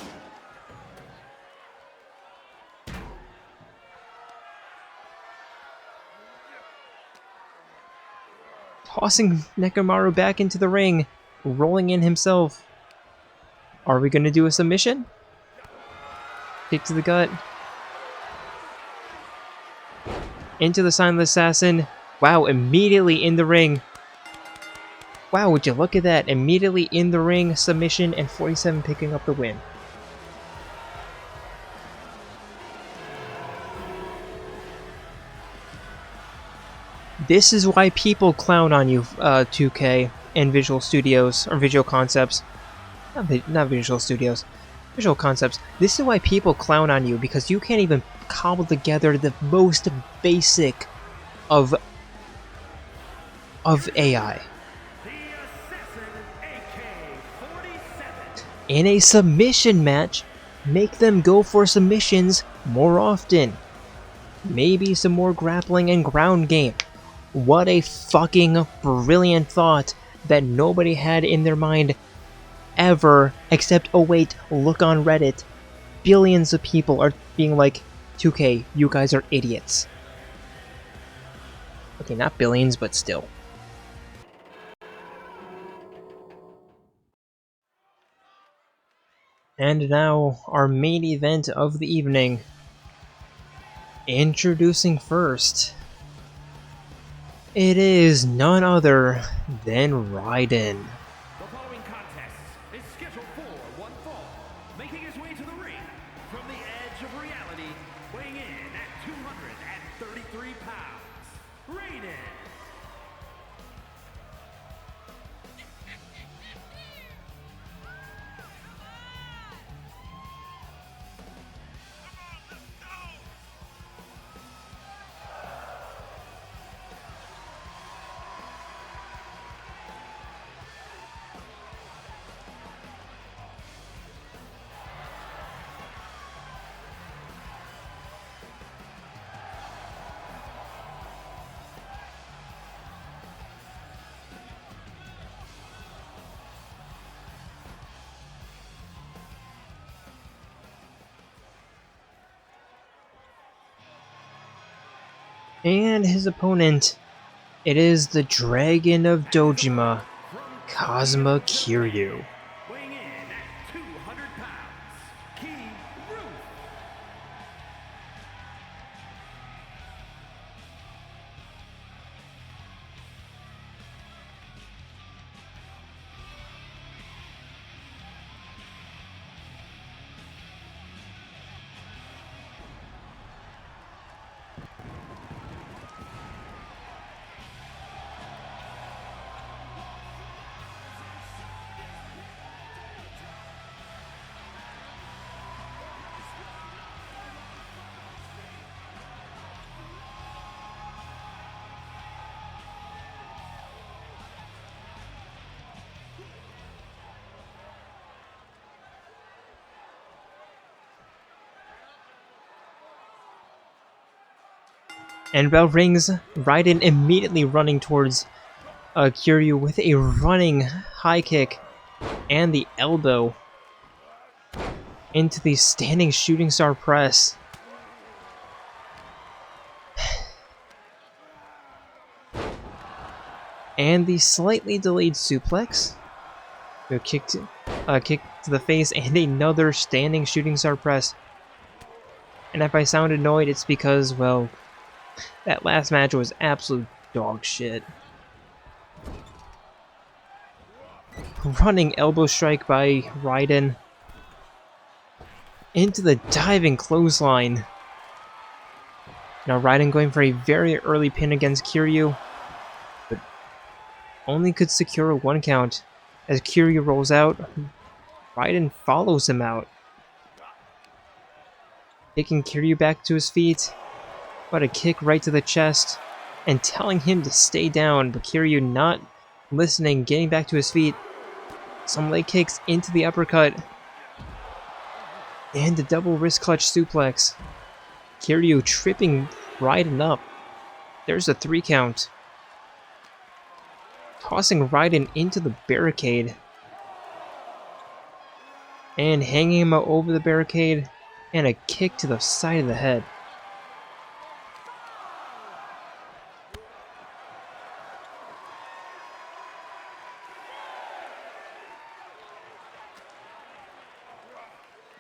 Tossing Nekomaru back into the ring, rolling in himself. Are we going to do a submission? Kick to the gut. Into the silent assassin. Wow, immediately in the ring. Wow, would you look at that? Immediately in the ring, submission, and 47 picking up the win. This is why people clown on you, 2K, and Visual Studios, or Visual Concepts. Not Visual Studios. Visual Concepts. This is why people clown on you, because you can't even cobble together the most basic of AI. In a submission match, make them go for submissions more often. Maybe some more grappling and ground game. What a fucking brilliant thought that nobody had in their mind ever, except, oh wait, look on Reddit. Billions of people are being like, 2K, you guys are idiots. Okay, not billions, but still. And now, our main event of the evening. Introducing first, it is none other than Raiden. The following contest is scheduled for one fall. Making his way to the ring from the edge of reality, weighing in at 233 pounds, Raiden. And his opponent, it is the Dragon of Dojima, Kazuma Kiryu. Weighing in at 200 pounds, Kiryu. And bell rings, Raiden immediately running towards Kiryu with a running high kick and the elbow into the standing shooting star press. And the slightly delayed suplex. A kick to the face and another standing shooting star press. And if I sound annoyed, it's because, well, that last match was absolute dog shit. Running elbow strike by Raiden into the diving clothesline. Now Raiden going for a very early pin against Kiryu, but only could secure a 1 count. As Kiryu rolls out, Raiden follows him out, taking Kiryu back to his feet, but a kick right to the chest, and telling him to stay down, but Kiryu not listening, getting back to his feet. Some leg kicks into the uppercut, and a double wrist clutch suplex. Kiryu tripping Raiden up. There's a 3 count. Tossing Raiden into the barricade. And hanging him out over the barricade, and a kick to the side of the head.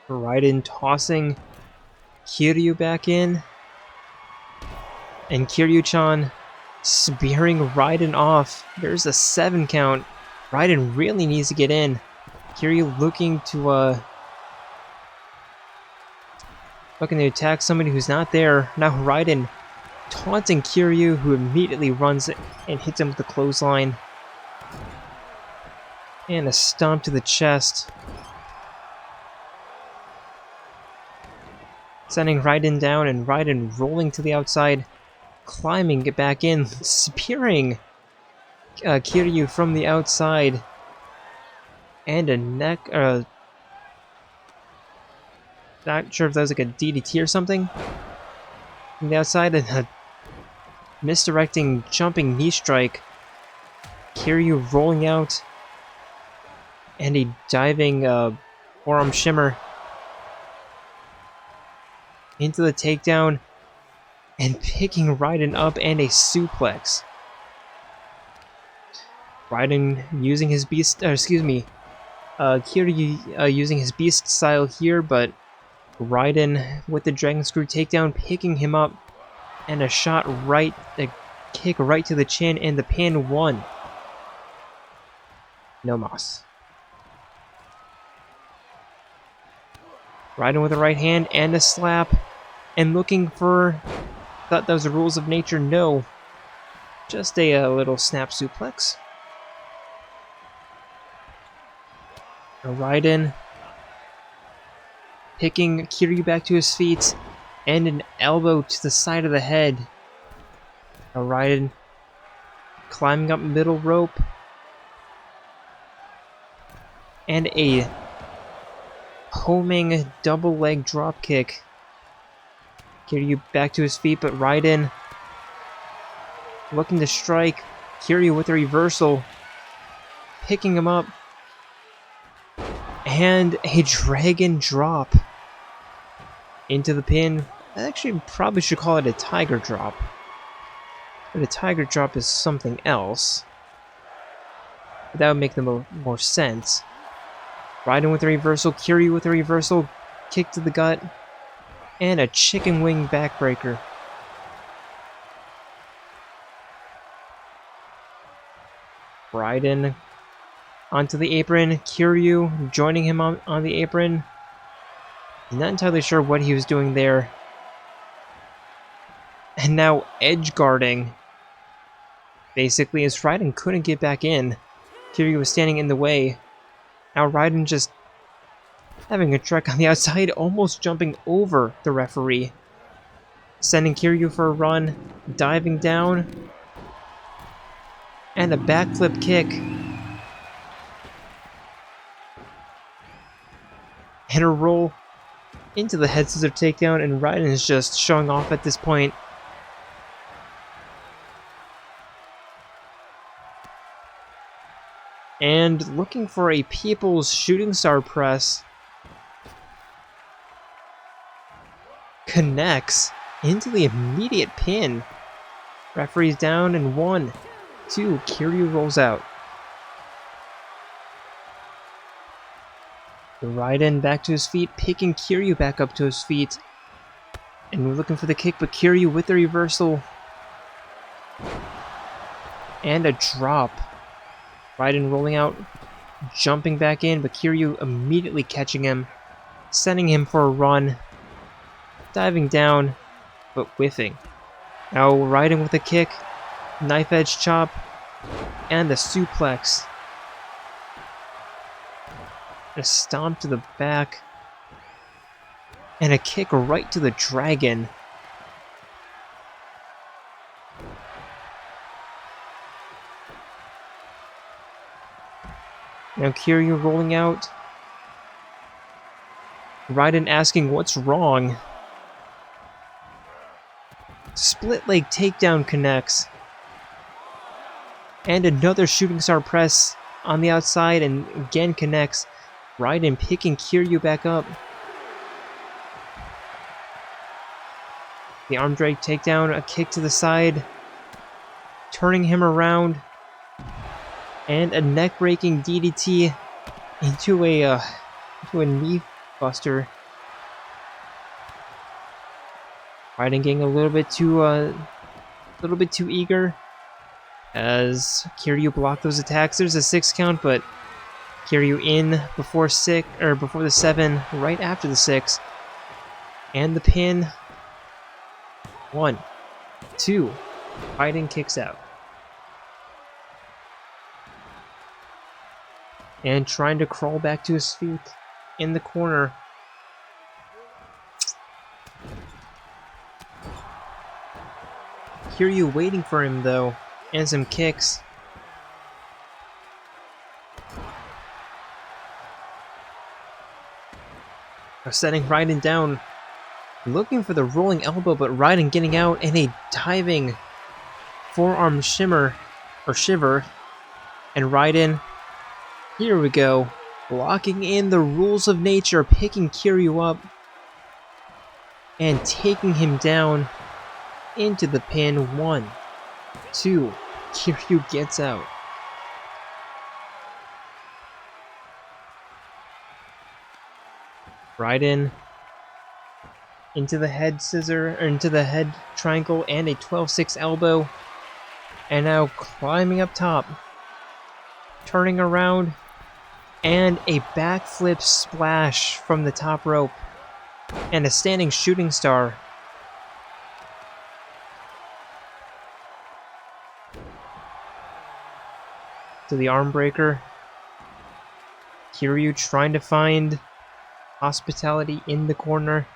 Raiden tossing Kiryu back in. And Kiryu-chan spearing Raiden off. There's a 7 count. Raiden really needs to get in. Kiryu looking to attack somebody who's not there. Now Raiden taunting Kiryu, who immediately runs and hits him with the clothesline. And a stomp to the chest. Sending Raiden down, and Raiden rolling to the outside, climbing it back in, spearing Kiryu from the outside, and a neck. Not sure if that was like a DDT or something from the outside, and a misdirecting jumping knee strike. Kiryu rolling out, and a diving forearm shimmer into the takedown, and picking Raiden up, and a suplex. Raiden using his beast, Kiryu using his beast style here, but Raiden with the dragon screw takedown, picking him up, and a kick right to the chin, and the pin 1. No mas. Raiden with a right hand and a slap, and looking for, thought that was the rules of nature, no. Just a little snap suplex. Raiden picking Kiryu back to his feet, and an elbow to the side of the head. Raiden climbing up middle rope, and a homing double leg drop kick. Kiryu back to his feet, but Raiden looking to strike. Kiryu with a reversal, picking him up, and a dragon drop into the pin. I actually probably should call it a tiger drop. But a tiger drop is something else. But that would make the more sense. Raiden with a reversal, Kiryu with a reversal, kick to the gut, and a chicken wing backbreaker. Raiden onto the apron, Kiryu joining him on the apron. Not entirely sure what he was doing there. And now edge guarding. Basically, as Raiden couldn't get back in, Kiryu was standing in the way. Now Raiden just having a trek on the outside, almost jumping over the referee. Sending Kiryu for a run, diving down, and a backflip kick. And a roll into the head scissor takedown, and Raiden is just showing off at this point. And looking for a People's Shooting Star press. Connects into the immediate pin. Referee's down, and 1, 2, Kiryu rolls out. Raiden back to his feet, picking Kiryu back up to his feet. And we're looking for the kick, but Kiryu with the reversal. And a drop. Raiden rolling out, jumping back in, but Kiryu immediately catching him, sending him for a run. Diving down, but whiffing. Now Raiden with a kick, knife edge chop, and the suplex. A stomp to the back, and a kick right to the dragon. Now Kiryu rolling out. Raiden asking what's wrong. Split leg takedown connects. And another shooting star press on the outside, and again connects. Raiden picking Kiryu back up. The arm drag takedown, a kick to the side. Turning him around. And a neck-breaking DDT into a knee buster. Raiden getting a little bit too eager as Kiryu blocked those attacks. There's a 6 count, but Kiryu in before the 7, right after the 6, and the pin. 1, 2, Raiden kicks out. And trying to crawl back to his feet in the corner. Kiryu waiting for him though, and some kicks. Setting Raiden down, looking for the rolling elbow, but Raiden getting out in a diving forearm shiver, and Raiden, here we go, blocking in the rules of nature, picking Kiryu up, and taking him down into the pin. 1, 2, Kiryu gets out. Raiden into the head scissor, or into the head triangle, and a 12-6 elbow. And now climbing up top, turning around, and a backflip splash from the top rope, and a standing shooting star. To the arm breaker. Kiryu trying to find hospitality in the corner.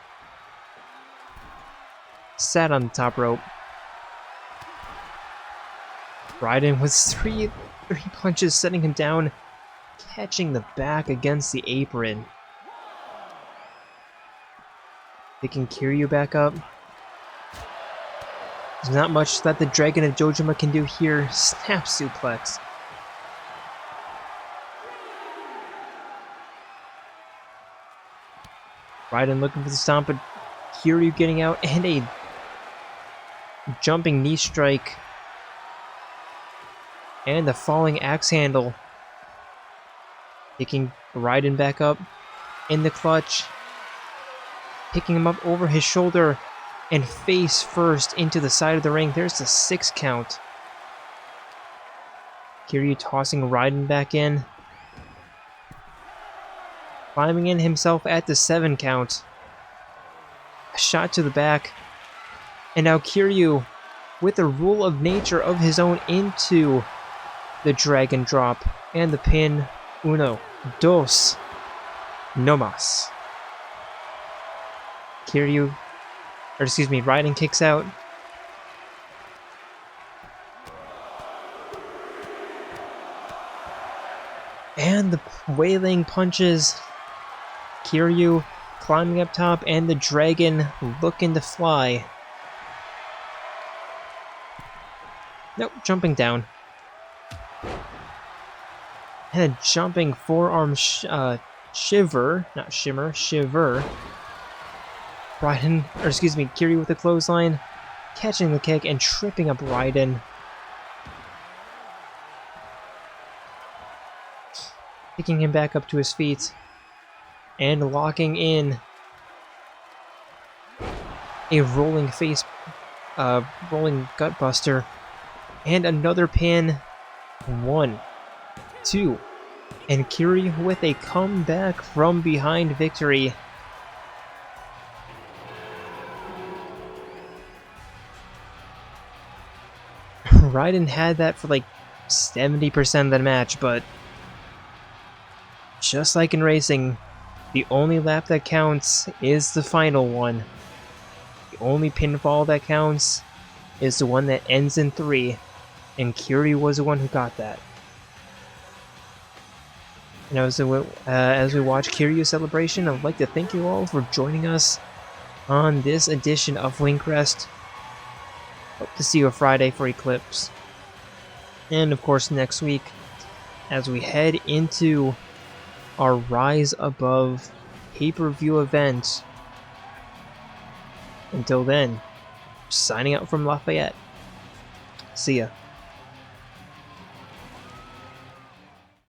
Sat on the top rope. Raiden with three punches, setting him down, catching the back against the apron. Picking Kiryu back up. There's not much that the Dragon of Dojima can do here. Snap suplex. Raiden looking for the stomp, but Kiryu getting out, and a jumping knee strike And the falling axe handle. Picking Raiden back up in the clutch. Picking him up over his shoulder and face first into the side of the ring. There's the 6 count. Kiryu tossing Raiden back in. Climbing in himself at the 7 count. A shot to the back. And now Kiryu, with a rule of nature of his own, into the dragon drop and the pin. Uno, dos, no mas. Raiden kicks out. And the wailing punches. Kiryu climbing up top and the dragon looking to fly. Nope, jumping down. And a jumping forearm shiver, not shimmer, shiver. Kiryu with a clothesline, catching the kick and tripping up Raiden. Picking him back up to his feet and locking in a rolling gutbuster and another pin. 1, 2, and Kiryu with a comeback from behind victory. Raiden had that for like 70% of the match, but just like in racing, the only lap that counts is the final one. The only pinfall that counts is the one that ends in 3, and Kiryu was the one who got that. And as we watch Kiryu's celebration, I'd like to thank you all for joining us on this edition of Wingcrest. Hope to see you Friday for Eclipse. And of course next week, as we head into our Rise Above pay-per-view event. Until then, signing out from Lafayette. See ya.